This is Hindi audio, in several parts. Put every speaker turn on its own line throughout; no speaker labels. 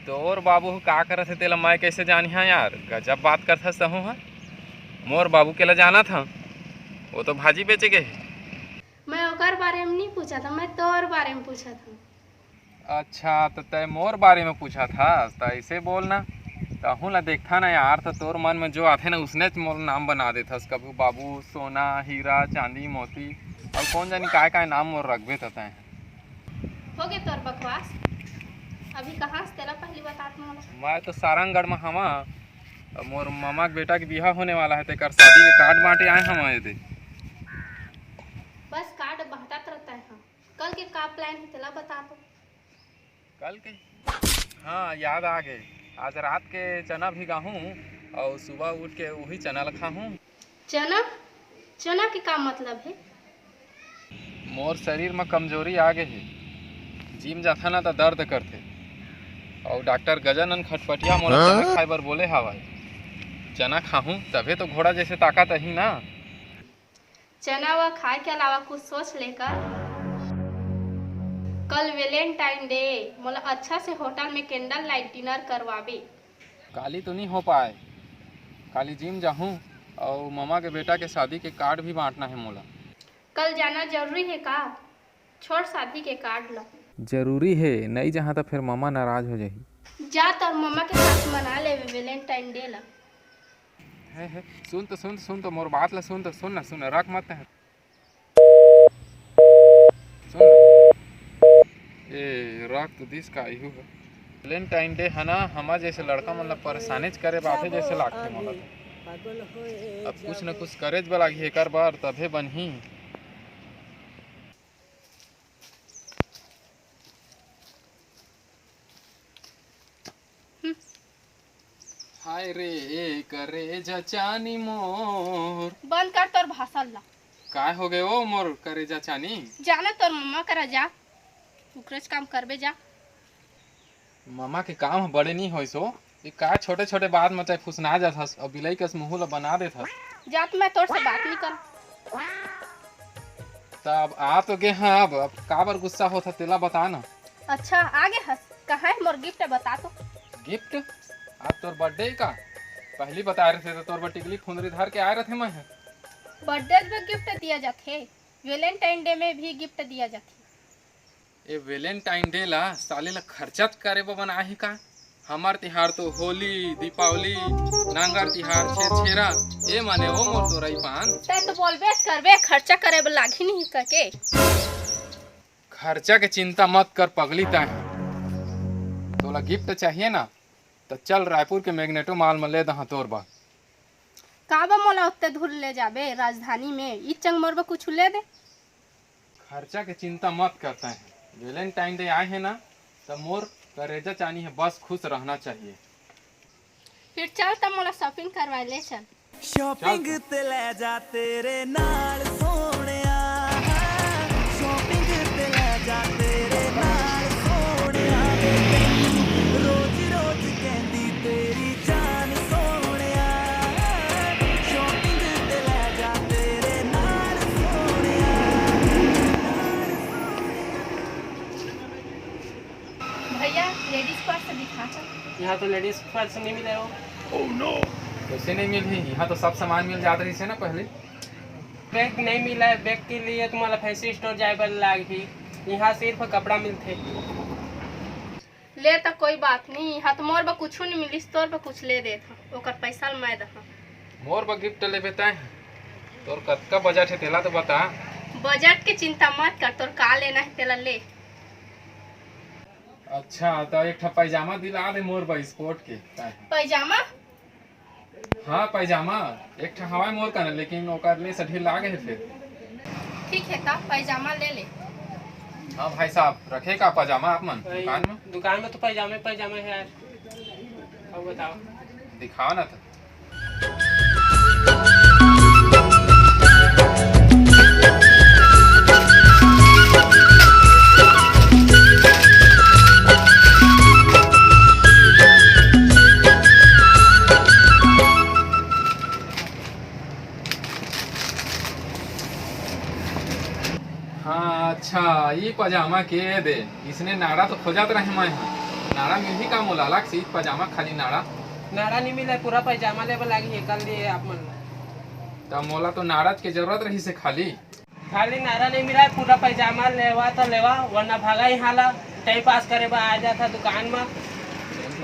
तोर बाबू का करत है तेला मैं कैसे जानी हाँ यार, गजब बात करता सहू हाँ। मोर बाबू के ला जाना था, वो तो भाजी बेचे गए।
मैं ओकर बारे में नहीं पूछा था, मैं तोर बारे में पूछा था।
अच्छा तो तय मोर बारे में पूछा था, तो ऐसे बोलना तहूँ ला देखता ना यार, तो तोर मन में जो आथे ना उसने मोर नाम बना देता। कभी बाबू सोना हीरा चांदी मोती और कौन जानी काय काय नाम मोर रखबे तय।
हो गए तोर बकवास, अभी कहाँ से तेला पहली बता तुम।
मैं तो सारंगगढ़ में हवा, मोर मामा के बेटा के बिहा होने वाला है, तेकर शादी के कार्ड बांटे आए हम आए थे।
बस कार्ड बहता रहता है। हाँ, कल के का प्लान है तेला बता दो।
कल के हाँ याद आ गए, आज रात के चना भिगाहूँ और सुबह उठ के वही चना लखा हूँ।
चना चना के का मतलब है?
मोर शरीर में कमजोरी आ गई है, जिम जाथा ना तो दर्द करते और डॉक्टर गजानन खटपटिया मोला चना खाए बर बोले हवा। चना खाहूँ तभे तो घोड़ा जैसे ताकत ही ना।
चना व खाए के अलावा कुछ सोच लेकर। कल वैलेंटाइन डे, मोला अच्छा से होटल में कैंडल लाइट डिनर करवाबे।
काली तो नहीं हो पाए, काली जिम जाहूँ और मामा के बेटा के शादी के कार्ड भी बांटना है मोला।
कल जाना जरूरी है का? छोड़ शादी के कार्ड ला।
जरूरी है, नहीं जहाँ तो फिर मामा नाराज हो जाही।
जा तो मम्मा के साथ मना ले वैलेंटाइन डे ला।
है सुन तो मोर बात ला सुन ना रख मत है। सुन ए रख तो दिस का इहू है। वैलेंटाइन डे है ना, हमार जैसे लड़का मतलब परेशानी करे बाते जैसे लागते मोला। अब कुछ न कुछ करेज वाला एकर बार तभे बनही। हाय रे करे जचानी मोर।
बंद कर तोर भाषण ला।
काय हो गए ओ मोर करे जचानी?
जाना तोर मम्मा करा जा, उकरेज काम करबे जा।
मामा के काम बड़े नहीं होइस हो, ये का छोटे छोटे बात में चाहे फुसना जाथस और बिलाई कस मुंह ला बना देथस।
जा तो मैं तोर से बात नहीं कर।
तब आ तो गए हाँ, अब का बर गुस्सा होता तेला बता ना।
अच्छा आगे हंस, कहाँ है मोर गिफ्ट बता तो।
गिफ्ट? आज तोर बर्थडे का पहली बता रहे थे तो तोर टिकली फुंदरी धर के आए रहे मैं।
बर्थडे में गिफ्ट दिया जाते, वैलेंटाइन डे में भी गिफ्ट दिया जाते।
ए वैलेंटाइन डे ला साले ला खर्चा करे बना है का? हमार तिहार तो होली दीपावली नांगर तिहार छेरा ए माने ओ मोर तो रही पान।
तै तो बोलबे करबे खर्चा करे बर लागी नहीं करके।
खर्चा के चिंता मत कर पगली ता, तोला गिफ्ट चाहिए ना तो चल रायपुर के मैग्नेटो मॉल में ले दहा तोर बा।
काबा मोला उत्ते धुर ले जाबे राजधानी में, ई चंग मोर बा कुछ ले दे।
खर्चा के चिंता मत करते हैं, वैलेंटाइन डे आए हैं ना तो मोर करेजा चानी है, बस खुश रहना चाहिए।
फिर चल तब मोला शॉपिंग करवा ले चल।
शॉपिंग ते ले जा तेरे नाल सोहणिया, शॉपिंग ते ले जा तेरे नाल सोहणिया, रोज रोज कहंदी तेरी जान सोहणिया, शॉपिंग ते ले जा तेरे नाल सोहणिया।
भैया लेडीज पर्स दिखा चल।
यहाँ तो लेडीज पर्स नहीं मिले हो।
ओह नो, कैसे नहीं मिल रही? यहाँ तो सब सामान मिल जाते रही से ना पहले।
बैग नहीं मिला है, बैग के लिए तुम्हारा फैंसी स्टोर जाए पर लागी, यहाँ सिर्फ कपड़ा मिलते।
ले तो कोई बात नहीं, यहाँ तो मोर बा कुछ नहीं मिली, तोर बा कुछ ले दे था, ओकर पैसा मैं दहा।
मोर बा गिफ्ट ले बताए तोर कतका बजट है तेला तो बता।
बजट की चिंता मत कर, तोर का लेना है तेला ले।
अच्छा तो एक ठा पैजामा दिला दे मोर बा स्पोर्ट के।
पैजामा?
हाँ पैजामा एक ठा हवाई मोर का ना, लेकिन ओकर ले सठी लागे है फिर।
ठीक है तब पैजामा ले ले।
हाँ भाई साहब रखे का पैजामा आप मन दुकान में?
दुकान में तो पैजामे है यार। अब बताओ
दिखाओ ना तो। हाँ अच्छा ये पजामा के दे, इसने नाड़ा तो खोजात रहे मैं, नाड़ा मिली का मोला अलग से पजामा खाली नाड़ा
नारा नहीं मिला पूरा पैजामा लेवल लागी है कल लिए आप मन
तब मोला तो नाड़ज के जरूरत रही से खाली
खाली नारा नहीं मिला है पूरा पैजामा लेवा तो लेवा वरना भागा यहाँ ला टाइम पास करे बा आ जाता दुकान में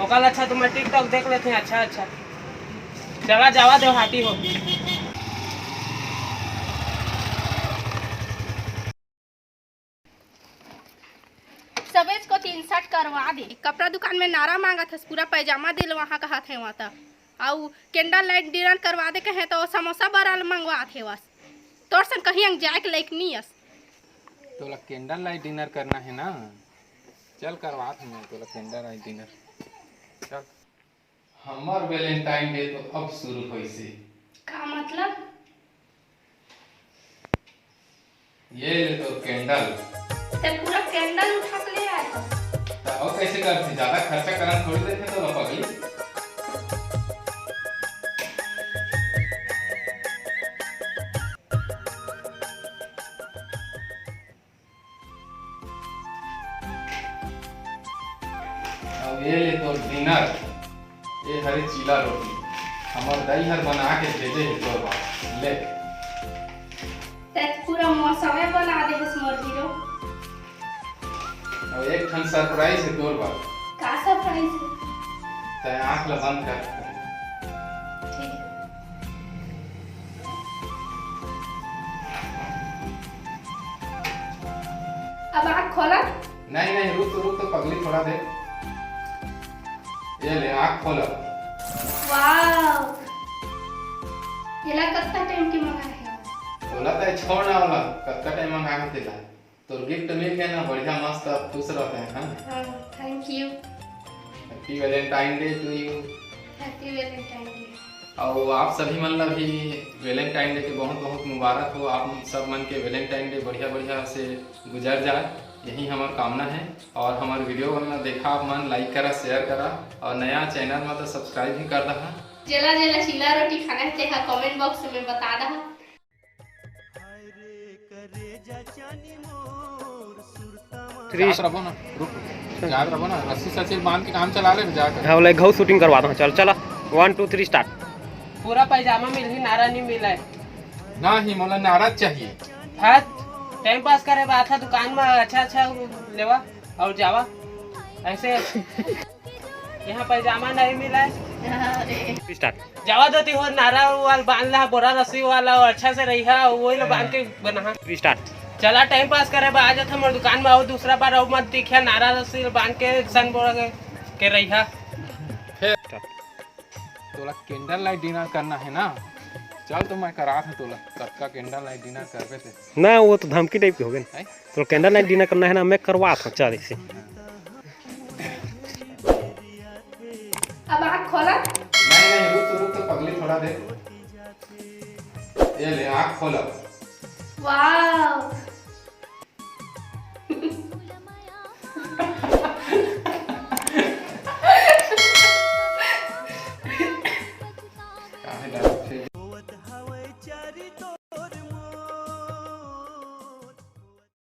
ओकल अच्छा तुम्हें टिकटॉक देख लेते हैं अच्छा अच्छा चला जावा दो हाटी हो
सबेज को 3 शर्ट करवा दे कपड़ा दुकान में नारा मांगा था पूरा पैजामा दिल वहाँ कहा थे वहाँ तक और कैंडल लाइट डिनर करवा दे कहे तो समोसा बराल मंगवा थे बस तोर संग कहीं अंग जाए के लायक नहीं अस
तोला कैंडल लाइट डिनर करना है ना चल करवा मैं तोला कैंडल लाइट डिनर चल हमार वैलेंटाइन डे तो अब शुरू होई से
का मतलब
ये ले तो कैंडल
ते पूरा कैंडल उठा के ले आए हो
तो और कैसे करती ज्यादा खर्चा करना थोड़ी देते तो पगली अब ये ले तो डिनर ये हरी चीला रोटी हमार दही हर बना के भेजे है तोर बाप ले
ते पूरा मौसम बना दे इस मुर्गी रो
अब एक ठन सरप्राइज है तोर बाप
का सरप्राइज है
तय आंख ला बंद कर
ठीक है अब आँख खोला
नहीं रुक तो पगली थोड़ा दे ये ले आँख खोला
वाव ये ला कितना टाइम की मंगा है
बोला तो छोड़ ना वाला कत्ता टाइम मंगा के दिला तो गिफ्ट मिल गया ना बढ़िया मस्त अब खुश रहते हैं हाँ
thank you
happy Valentine day to you
happy Valentine day
और आप सभी मतलब भी वैलेंटाइन डे के बहुत बहुत मुबारक हो आप सब मन के वैलेंटाइन डे बढ़िया बढ़िया से गुजर जाए यही हमार कामना है और हमारे वीडियो बनना देखा आप मन लाइक करा शेयर करा और नया चैनल में तो सब्सक्राइब भी कर रहा
जेला जेला चीला रोटी खाना है तेहा कमेंट बॉक्स में बता दहा
याद रखो ना रुक याद रखो ना रस्सी सच्ची बांध के काम चला ले जाकर
हाँ लाइक घाव शूटिंग करवा दो चल चला 1 2 3 स्टार्ट
पूरा पैजामा मिल ही नारा नहीं मिला है
ना ही मोला नाराज चाहिए
हाँ टाइम पास करे बा था दुकान में अच्छा अच्छा लेवा और जावा ऐसे यहाँ पैजामा नहीं मिला है
स्टार्ट
जावा दो हो नारा वाल बांध ला बोरा रस्सी वाला और अच्छा से रही है वही लो बांध के बना
स्टार्ट
चला टाइम पास करे बा आ जाता हमारे दुकान में और दूसरा बार और मत दिखा नारा रस्सी बांध के सन बोरा के रही है
तोला कैंडल लाइट डिनर करना है ना चल तो मैं करा था तोला कत्का कैंडल लाइट डिनर करवे थे
ना वो तो धमकी टाइप की हो गई तो कैंडल लाइट डिनर करना है ना मैं करवा था चल इसे
अब आँख खोला
नहीं रुक तो पगली थोड़ा दे ये ले आँख खोला
वाव
काहे डर